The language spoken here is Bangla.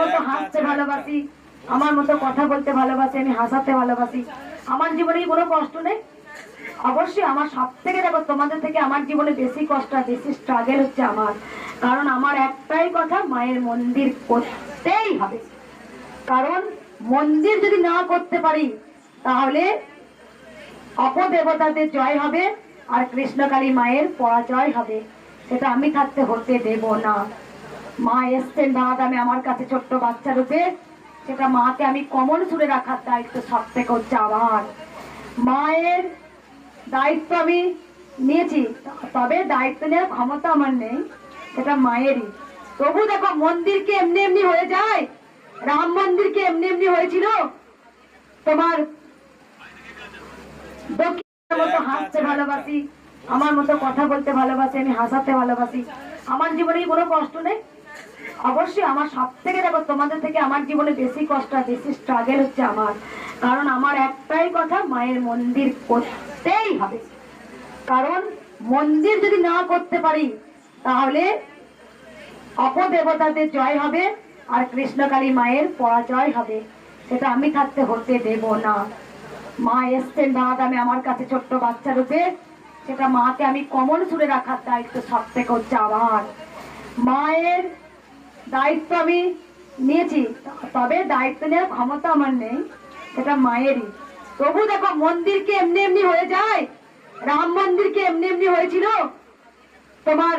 মতো হাসতে ভালোবাসি, আমার মতো কথা বলতে ভালোবাসি, আমি হাসাতে ভালোবাসি। আমার জীবনে কোনো কষ্ট নেই। অবশ্যই আমার সব থেকে, দেখো তোমাদের থেকে আমার জীবনে বেশি কষ্ট, বেশি স্ট্রাগল হচ্ছে আমার। কারণ আমার একটাই কথা, মায়ের মন্দির করতেই হবে। কারণ মন্দির যদি না করতে পারি তাহলে অপদেবতাদের জয় হবে আর কৃষ্ণকালী মায়ের পরাজয় হবে। সেটা আমি থাকতে হতে দেব না। মা এসছেন দামে আমার কাছে ছোট্ট বাচ্চা রূপে, সেটা মাকে আমি কমন সুরে রাখার দায়িত্ব সব থেকে হচ্ছে আমার। মায়ের দায়িত্ব আমি নিয়েছি, তবে দায়িত্ব নেওয়ার ক্ষমতা আমার নেই, সেটা মায়েরই। তবু দেখো মন্দিরকে এমনি এমনি হয়ে যায়। রাম মন্দিরকে এমনি এমনি হয়েছিল। তোমার দক্ষিণের মতো হাসতে ভালোবাসি, আমার মতো কথা বলতে ভালোবাসি, আমি হাসাতে ভালোবাসি। আমার জীবনে কোনো কষ্ট নেই। অবশ্যই আমার সব থেকে, দেখো তোমাদের থেকে আমার জীবনে বেশি কষ্ট, বেশি স্ট্রাগল হচ্ছে আমার। কারণ আমার একটাই কথা, মায়ের মন্দির করতেই হবে। কারণ মন্দির যদি না করতে পারি তাহলে অপদেবতাদের জয় হবে আর কৃষ্ণকালী মায়ের পরাজয় হবে। সেটা আমি থাকতে হতে দেব না। মা এসছেন দামে আমার কাছে ছোট্ট বাচ্চা রূপে, সেটা মাকে আমি কমন সুরে রাখার দায়িত্ব সব থেকে হচ্ছে আমার। মায়ের দায়িত্ব আমি নিয়েছি, তবে দায়িত্ব নেওয়ার ক্ষমতা আমার নেই, সেটা মায়েরই। তবু দেখো মন্দিরকে এমনি এমনি হয়ে যায়। রাম মন্দিরকে এমনি এমনি হয়েছিল। তোমার